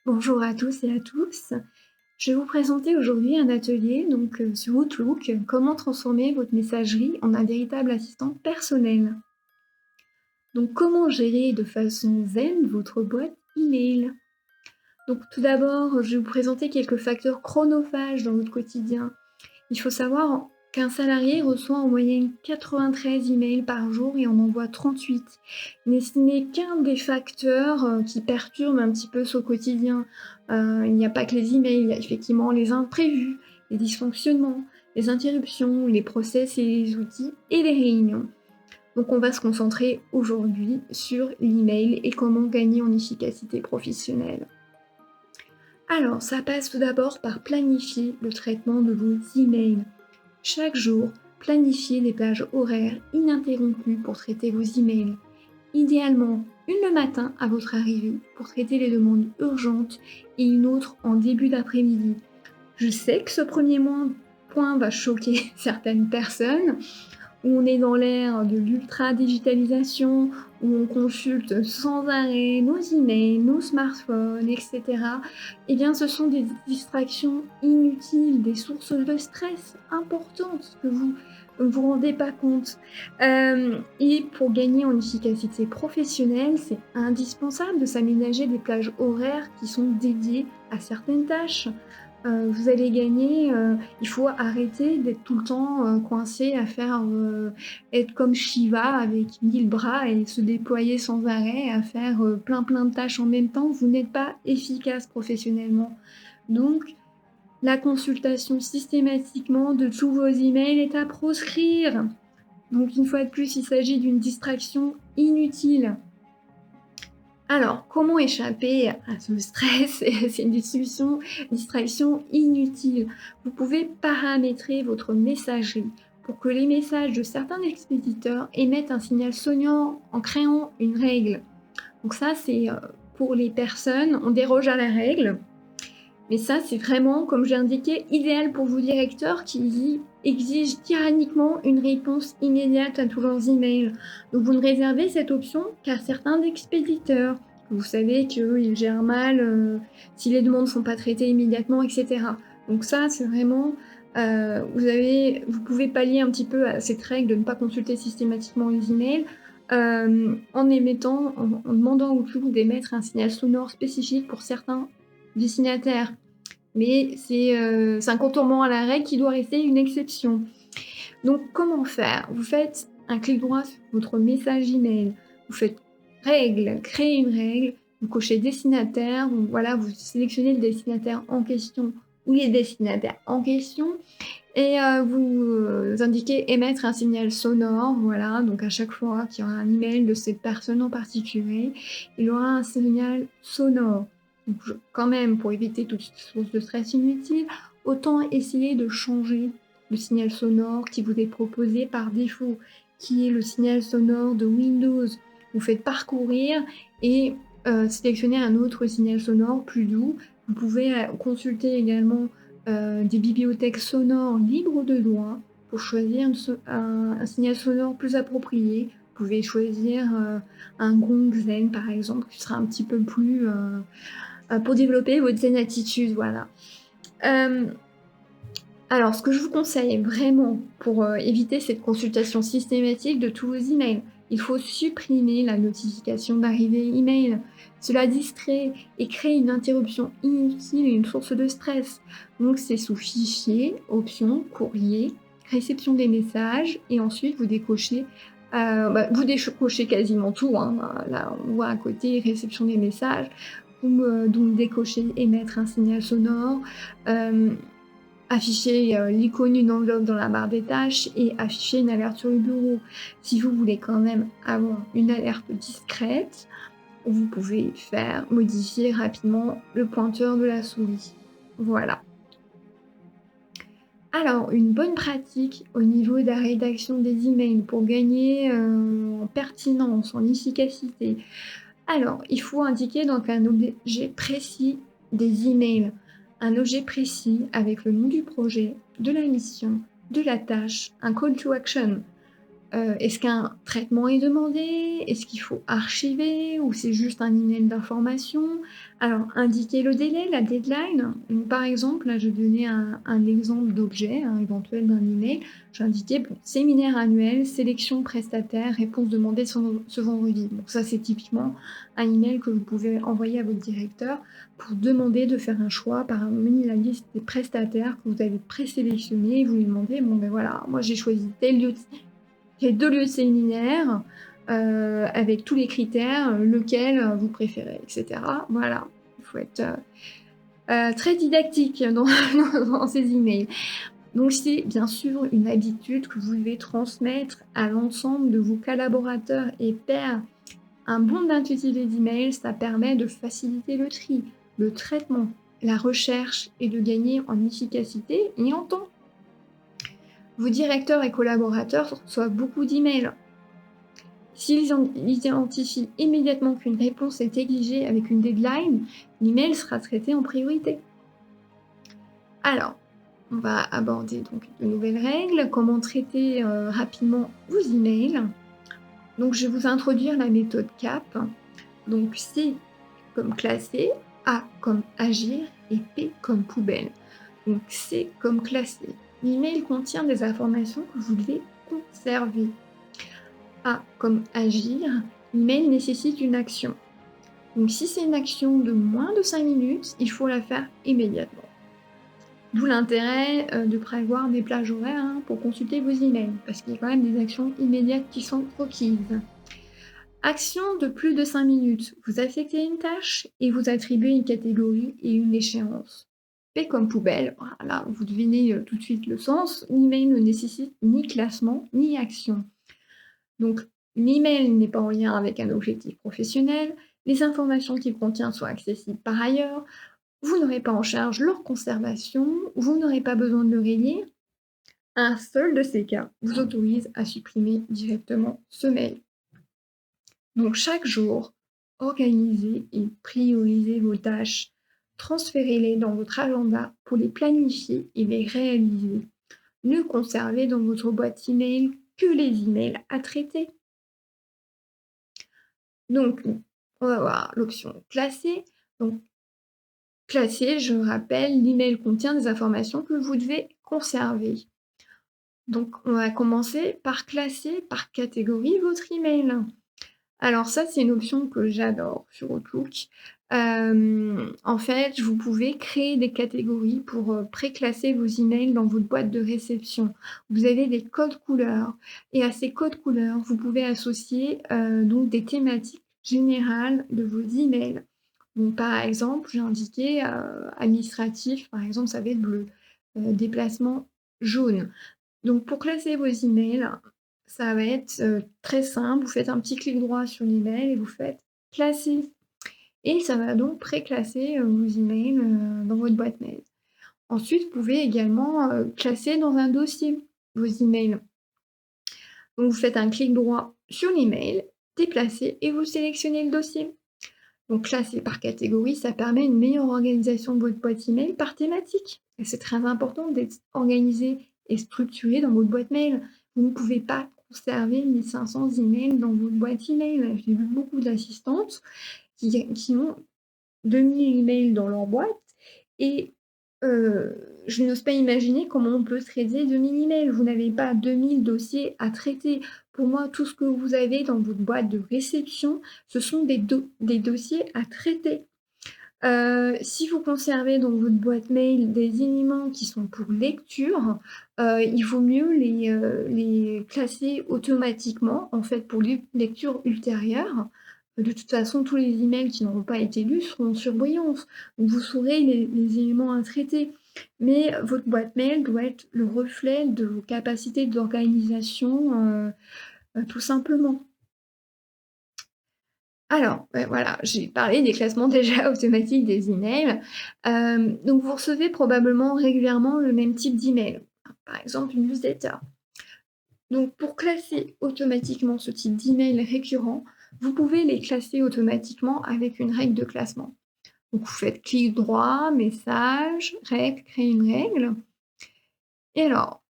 Bonjour à tous et à tous. Je vais vous présenter aujourd'hui un atelier sur Outlook, comment transformer votre messagerie en un véritable assistant personnel. Donc comment gérer de façon zen votre boîte email. Donc tout d'abord, je vais vous présenter quelques facteurs chronophages dans votre quotidien. Il faut savoir qu'un salarié reçoit en moyenne 93 emails par jour et en envoie 38. Mais ce n'est qu'un des facteurs qui perturbent un petit peu son quotidien. Il n'y a pas que les emails, il y a effectivement les imprévus, les dysfonctionnements, les interruptions, les process et les outils et les réunions. Donc on va se concentrer aujourd'hui sur l'email et comment gagner en efficacité professionnelle. Alors, ça passe tout d'abord par planifier le traitement de vos emails. Chaque jour, planifiez des plages horaires ininterrompues pour traiter vos emails. Idéalement, une le matin à votre arrivée pour traiter les demandes urgentes et une autre en début d'après-midi. Je sais que ce point va choquer certaines personnes, où on est dans l'ère de l'ultra-digitalisation, où on consulte sans arrêt nos emails, nos smartphones, etc. Eh bien, ce sont des distractions inutiles, des sources de stress importantes que vous ne vous rendez pas compte. Et pour gagner en efficacité professionnelle, c'est indispensable de s'aménager des plages horaires qui sont dédiées à certaines tâches. Vous allez gagner, il faut arrêter d'être tout le temps coincé à faire, être comme Shiva avec 1000 bras et se déployer sans arrêt, à faire plein de tâches en même temps. Vous n'êtes pas efficace professionnellement. Donc, la consultation systématiquement de tous vos emails est à proscrire. Donc, une fois de plus, il s'agit d'une distraction inutile. Alors, comment échapper à ce stress et à ces distractions inutiles? Vous pouvez paramétrer votre messagerie pour que les messages de certains expéditeurs émettent un signal sonore en créant une règle. Donc ça, c'est pour les personnes, on déroge à la règle. Mais ça, c'est vraiment, comme j'ai indiqué, idéal pour vos directeurs qui exigent tyranniquement une réponse immédiate à tous leurs emails. Donc vous ne réservez cette option qu'à certains expéditeurs. Vous savez qu'ils gèrent mal si les demandes ne sont pas traitées immédiatement, etc. Donc ça, c'est vraiment... vous pouvez pallier un petit peu à cette règle de ne pas consulter systématiquement les emails en demandant au Outlook d'émettre un signal sonore spécifique pour certains destinataire. Mais c'est un contournement à la règle qui doit rester une exception. Donc comment faire? Vous faites un clic droit sur votre message email, vous faites règle, créer une règle, vous cochez destinataire, donc voilà, vous sélectionnez le destinataire en question ou les destinataires en question et vous indiquez émettre un signal sonore, voilà, donc à chaque fois qu'il y aura un email de cette personne en particulier, il aura un signal sonore. Donc quand même, pour éviter toute source de stress inutile, autant essayer de changer le signal sonore qui vous est proposé par défaut, qui est le signal sonore de Windows. Vous faites parcourir et sélectionner un autre signal sonore plus doux. Vous pouvez consulter également des bibliothèques sonores libres de droit pour choisir un signal sonore plus approprié. Vous pouvez choisir un gong zen par exemple, qui sera un petit peu plus pour développer votre zen attitude, voilà. Alors, ce que je vous conseille vraiment pour éviter cette consultation systématique de tous vos emails, il faut supprimer la notification d'arrivée email. Cela distrait et crée une interruption inutile et une source de stress. Donc, c'est sous fichier, option, courrier, réception des messages et ensuite vous décochez. Vous décochez quasiment tout. Hein. Là, on voit à côté réception des messages. Donc décochez émettre un signal sonore. Afficher l'icône d'une enveloppe dans la barre des tâches et afficher une alerte sur le bureau. Si vous voulez quand même avoir une alerte discrète, vous pouvez modifier rapidement le pointeur de la souris. Voilà. Alors, une bonne pratique au niveau de la rédaction des emails pour gagner en pertinence, en efficacité. Alors, il faut indiquer donc un objet précis des emails. Un objet précis avec le nom du projet, de la mission, de la tâche, un call to action. Est-ce qu'un traitement est demandé? Est-ce qu'il faut archiver ou c'est juste un email d'information? Alors, indiquer le délai, la deadline. Donc, par exemple, là, je vais donner un exemple d'objet, éventuel d'un email. J'ai indiqué, bon, séminaire annuel, sélection prestataire, réponse demandée ce vendredi. Donc ça, c'est typiquement un email que vous pouvez envoyer à votre directeur pour demander de faire un choix parmi la liste des prestataires que vous avez présélectionnés. Vous lui demandez, bon, ben voilà, moi j'ai choisi tel lieu j'ai 2 lieux de séminaire, avec tous les critères, lequel, vous préférez et cetera. Voilà, il faut être, très didactique dans dans ces emails. Donc c'est bien sûr une habitude que vous devez transmettre à l'ensemble de vos collaborateurs et pairs. Un bon intitulé d'email, ça permet de faciliter le tri, le traitement, la recherche et de gagner en efficacité et en temps. Vos directeurs et collaborateurs reçoivent beaucoup d'emails. S'ils identifient immédiatement qu'une réponse est exigée avec une deadline, l'email sera traité en priorité. Alors, on va aborder donc de nouvelles règles, comment traiter rapidement vos emails. Donc, je vais vous introduire la méthode CAP. Donc, C comme classer, A comme agir et P comme poubelle. Donc, C comme classer. L'email contient des informations que vous devez conserver. A comme agir, l'email nécessite une action. Donc si c'est une action de moins de 5 minutes, il faut la faire immédiatement. D'où l'intérêt de prévoir des plages horaires pour consulter vos emails, parce qu'il y a quand même des actions immédiates qui sont requises. Action de plus de 5 minutes. Vous affectez une tâche et vous attribuez une catégorie et une échéance. P comme poubelle, voilà, vous devinez tout de suite le sens. L'email ne nécessite ni classement ni action. Donc, l'email n'est pas en lien avec un objectif professionnel, les informations qu'il contient sont accessibles par ailleurs, vous n'aurez pas en charge leur conservation, vous n'aurez pas besoin de le rayer. Un seul de ces cas vous autorise à supprimer directement ce mail. Donc, chaque jour, organisez et priorisez vos tâches. Transférez-les dans votre agenda pour les planifier et les réaliser. Ne conservez dans votre boîte email que les emails à traiter. Donc, on va voir l'option classer. Donc, classer, je rappelle, l'email contient des informations que vous devez conserver. Donc, on va commencer par classer par catégorie votre email. Alors ça, c'est une option que j'adore sur Outlook. En fait, vous pouvez créer des catégories pour, pré-classer vos emails dans votre boîte de réception. Vous avez des codes couleurs et à ces codes couleurs, vous pouvez associer, donc des thématiques générales de vos emails. Donc par exemple, j'ai indiqué, administratif, par exemple, ça va être bleu, déplacement jaune. Donc pour classer vos emails, ça va être, très simple. Vous faites un petit clic droit sur l'email et vous faites «Classer» et ça va donc pré-classer, vos emails, dans votre boîte mail. Ensuite, vous pouvez également, classer dans un dossier vos emails. Donc vous faites un clic droit sur l'email, déplacer et vous sélectionnez le dossier. Donc classer par catégorie, ça permet une meilleure organisation de votre boîte email par thématique. Et c'est très important d'être organisé et structuré dans votre boîte mail. Vous ne pouvez pas conserver 1500 emails dans votre boîte email. J'ai vu beaucoup d'assistantes qui ont 2000 emails dans leur boîte et je n'ose pas imaginer comment on peut traiter 2000 emails. Vous n'avez pas 2000 dossiers à traiter. Pour moi, tout ce que vous avez dans votre boîte de réception, ce sont des dossiers à traiter. Si vous conservez dans votre boîte mail des éléments qui sont pour lecture, il vaut mieux les classer automatiquement, en fait, pour les lectures ultérieures. De toute façon, tous les emails qui n'auront pas été lus seront en surbrillance, donc vous saurez les éléments à traiter. Mais votre boîte mail doit être le reflet de vos capacités d'organisation, tout simplement. Alors, voilà, j'ai parlé des classements déjà automatiques des emails. Donc vous recevez probablement régulièrement le même type d'email, par exemple une newsletter. Donc pour classer automatiquement ce type d'email récurrent, vous pouvez les classer automatiquement avec une règle de classement. Donc vous faites clic droit, message, règle, créer une règle et alors,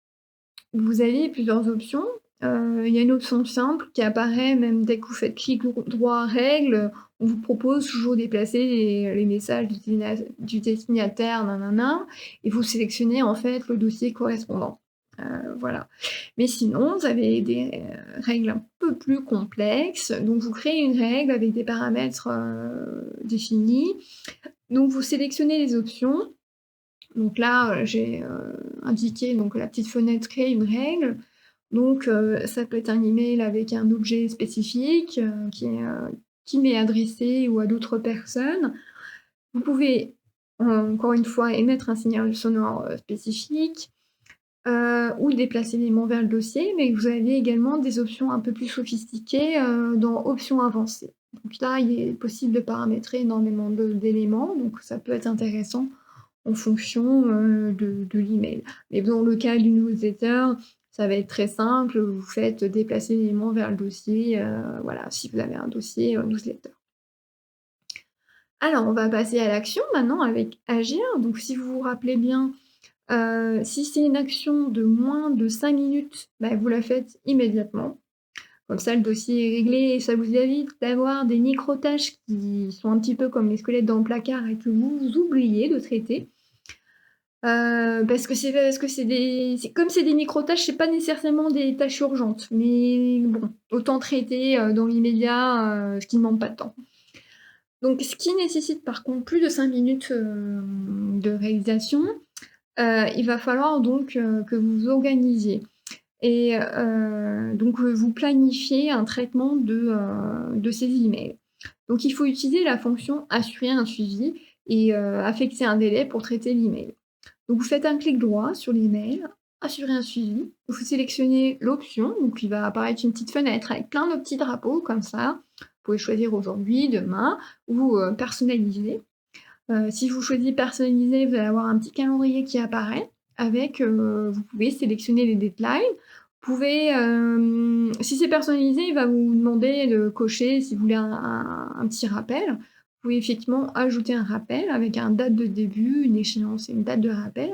vous avez plusieurs options. il y a une option simple qui apparaît même dès que vous faites clic droit règles, on vous propose toujours déplacer les messages du destinataire nin et vous sélectionnez en fait le dossier correspondant. Voilà. Mais sinon, vous avez des, règles un peu plus complexes, donc vous créez une règle avec des paramètres, définis. Donc vous sélectionnez les options. Donc là, j'ai, indiqué donc la petite fenêtre «Créer une règle». Donc ça peut être un email avec un objet spécifique, qui m'est adressé ou à d'autres personnes. Vous pouvez, encore une fois, émettre un signal sonore, spécifique, ou déplacer l'aimant vers le dossier, mais vous avez également des options un peu plus sophistiquées, dans options avancées. Donc là, il est possible de paramétrer énormément d'éléments, donc ça peut être intéressant en fonction, de l'email. Mais dans le cas du newsletter, ça va être très simple, vous faites déplacer l'élément vers le dossier, voilà, si vous avez un dossier, newsletter. Alors on va passer à l'action maintenant avec agir. Donc si vous vous rappelez bien, si c'est une action de moins de 5 minutes, bah, vous la faites immédiatement. Comme ça, le dossier est réglé et ça vous évite d'avoir des micro-tâches qui sont un petit peu comme les squelettes dans le placard et que vous oubliez de traiter. Parce que c'est des micro-tâches, c'est pas nécessairement des tâches urgentes, mais bon, autant traiter, dans l'immédiat, ce qui ne demande pas de temps. Donc ce qui nécessite par contre plus de 5 minutes, de réalisation, il va falloir donc, que vous vous organisiez et donc, vous planifiez un traitement de ces emails. Donc il faut utiliser la fonction «Assurer un suivi» et affecter un délai pour traiter l'email. Donc vous faites un clic droit sur l'email, assurer un suivi, vous sélectionnez l'option, donc il va apparaître une petite fenêtre avec plein de petits drapeaux comme ça. Vous pouvez choisir aujourd'hui, demain ou personnaliser. Si vous choisissez personnaliser, vous allez avoir un petit calendrier qui apparaît avec, vous pouvez sélectionner les deadlines. Vous pouvez, si c'est personnalisé, il va vous demander de cocher si vous voulez un petit rappel. Vous pouvez effectivement ajouter un rappel avec une date de début, une échéance et une date de rappel.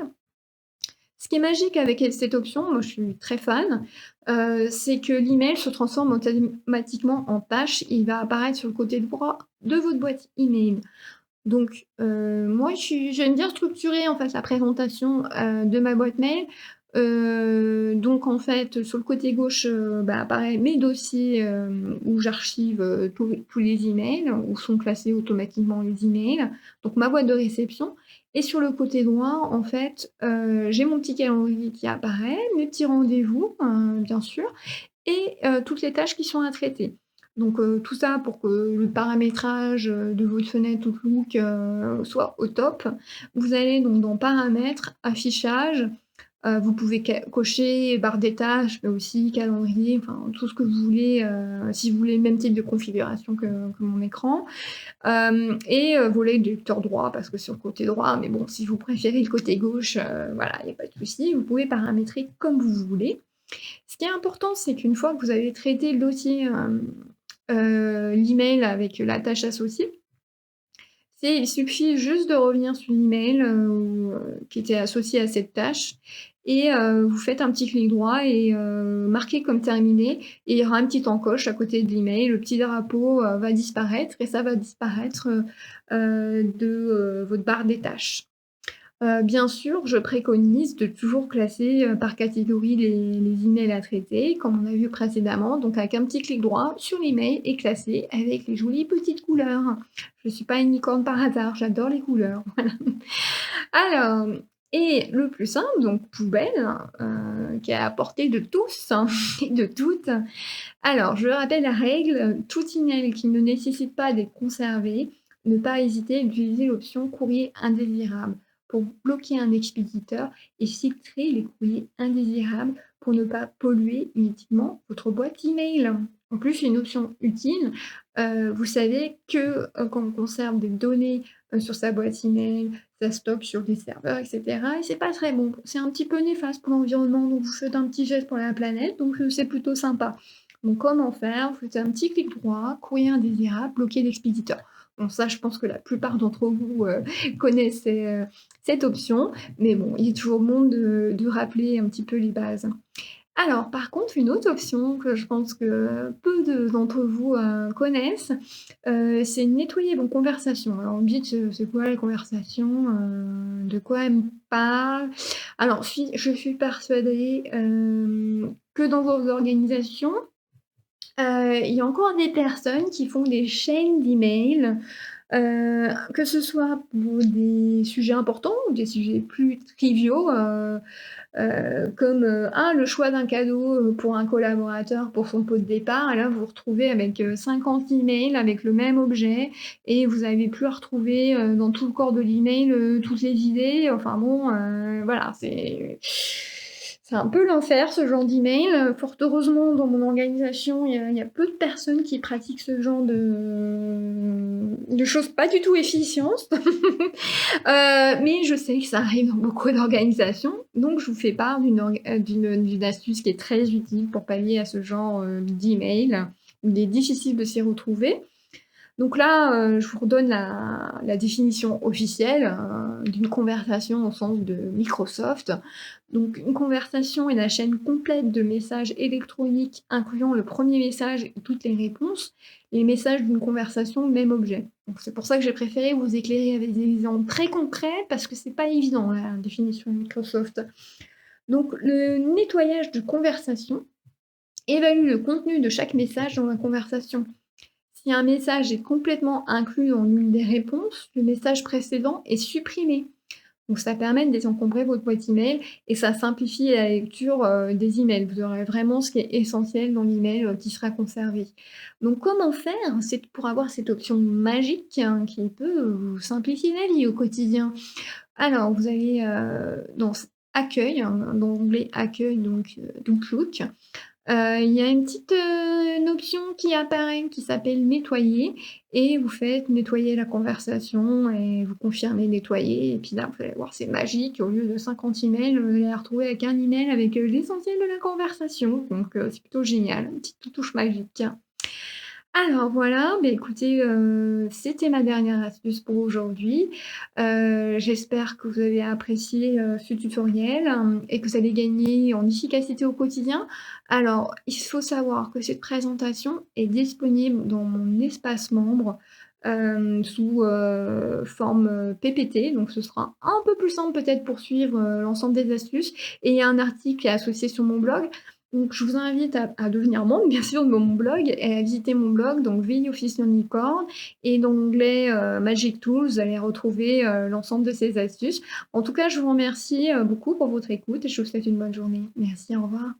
Ce qui est magique avec cette option, moi je suis très fan, c'est que l'email se transforme automatiquement en tâche. Il va apparaître sur le côté droit de votre boîte email. Donc, moi j'aime bien structurer en fait la présentation, de ma boîte mail. Donc en fait, sur le côté gauche, bah, apparaît mes dossiers, où j'archive, tous les emails, où sont classés automatiquement les emails, donc ma boîte de réception et sur le côté droit, en fait, j'ai mon petit calendrier qui apparaît, mes petits rendez-vous, bien sûr et toutes les tâches qui sont à traiter. Donc tout ça pour que le paramétrage, de votre fenêtre Outlook, soit au top. Vous allez donc dans Paramètres, Affichage, vous pouvez cocher barre des tâches, mais aussi calendrier, enfin tout ce que vous voulez, si vous voulez le même type de configuration que mon écran. Et volet du lecteur droit parce que sur le côté droit, mais bon, si vous préférez le côté gauche, voilà, il y a pas de souci. Vous pouvez paramétrer comme vous voulez. Ce qui est important, c'est qu'une fois que vous avez traité le dossier, l'email avec la tâche associée, il suffit juste de revenir sur l'email, qui était associé à cette tâche et vous faites un petit clic droit et marquez comme terminé et il y aura un petit encoche à côté de l'email. Le petit drapeau, va disparaître et ça va disparaître, de, votre barre des tâches. Bien sûr, je préconise de toujours classer, par catégorie les emails à traiter, comme on a vu précédemment, donc avec un petit clic droit sur l'email et classer avec les jolies petites couleurs. Je suis pas une licorne par hasard, j'adore les couleurs, voilà. Alors et le plus simple, donc poubelle, qui est à la portée de tous hein, et de toutes. Alors, je rappelle la règle, tout email qui ne nécessite pas d'être conservé, ne pas hésiter à utiliser l'option courrier indésirable pour bloquer un expéditeur et filtrer les courriers indésirables pour ne pas polluer inutilement votre boîte email. En plus, c'est une option utile. Vous savez que quand on conserve des données sur sa boîte email, ça stocke sur des serveurs, etc. Et c'est pas très bon. C'est un petit peu néfaste pour l'environnement, donc vous faites un petit geste pour la planète, donc c'est plutôt sympa. Donc comment faire? Vous faites un petit clic droit, courrier indésirable, bloquer l'expéditeur. Bon ça, je pense que la plupart d'entre vous, connaissent cette option, mais bon, il est toujours bon de rappeler un petit peu les bases. Alors, par contre, une autre option que je pense que peu d'entre vous, connaissent, c'est nettoyer vos conversations. Alors, vous me dites: c'est quoi les conversations? De quoi elles me parlent?» Alors, je suis persuadée, que dans vos organisations, il y a encore des personnes qui font des chaînes d'emails, que ce soit pour des sujets importants ou des sujets plus triviaux, comme, le choix d'un cadeau, pour un collaborateur pour son pot de départ et là vous vous retrouvez avec, 50 emails avec le même objet et vous avez plus à retrouver, dans tout le corps de l'email, toutes les idées. Enfin bon, voilà, c'est un peu l'enfer ce genre d'email. Fort heureusement dans mon organisation, il y a peu de personnes qui pratiquent ce genre de choses pas du tout efficientes. Mais je sais que ça arrive dans beaucoup d'organisations, donc je vous fais part d'une astuce qui est très utile pour pallier à ce genre, d'email où il est difficile de s'y retrouver. Donc là, je vous redonne la définition officielle, d'une conversation au sens de Microsoft. Donc une conversation est la chaîne complète de messages électroniques incluant le premier message et toutes les réponses, les messages d'une conversation, même objet. Donc c'est pour ça que j'ai préféré vous éclairer avec des exemples très concrets parce que c'est pas évident la définition de Microsoft. Donc le nettoyage de conversation évalue le contenu de chaque message dans la conversation. Si un message est complètement inclus dans l'une des réponses, le message précédent est supprimé. Donc ça permet de désencombrer votre boîte email et ça simplifie la lecture, des emails. Vous aurez vraiment ce qui est essentiel dans l'email, qui sera conservé. Donc comment faire? C'est pour avoir cette option magique, hein, qui peut vous simplifier la vie au quotidien. Alors vous allez, dans accueil, hein, dans l'onglet accueil donc, d'Outlook. Il y a une option qui apparaît qui s'appelle «Nettoyer» et vous faites «Nettoyer la conversation» et vous confirmez «Nettoyer» et puis là, vous allez voir, c'est magique. Au lieu de 50 emails, vous allez la retrouver avec un email avec, l'essentiel de la conversation donc c'est plutôt génial, une petite touche magique. Alors voilà, beh, écoutez, c'était ma dernière astuce pour aujourd'hui. J'espère que vous avez apprécié, ce tutoriel, et que vous allez gagner en efficacité au quotidien. Alors, il faut savoir que cette présentation est disponible dans mon espace membre, sous, forme, PPT, donc ce sera un peu plus simple peut-être pour suivre, l'ensemble des astuces et il y a un article qui est associé sur mon blog. Donc je vous invite à devenir membre bien sûr de mon blog et à visiter mon blog donc The Office Unicorn et dans l'onglet, Magic Tools, vous allez retrouver, l'ensemble de ces astuces. En tout cas, je vous remercie, beaucoup pour votre écoute et je vous souhaite une bonne journée. Merci, au revoir.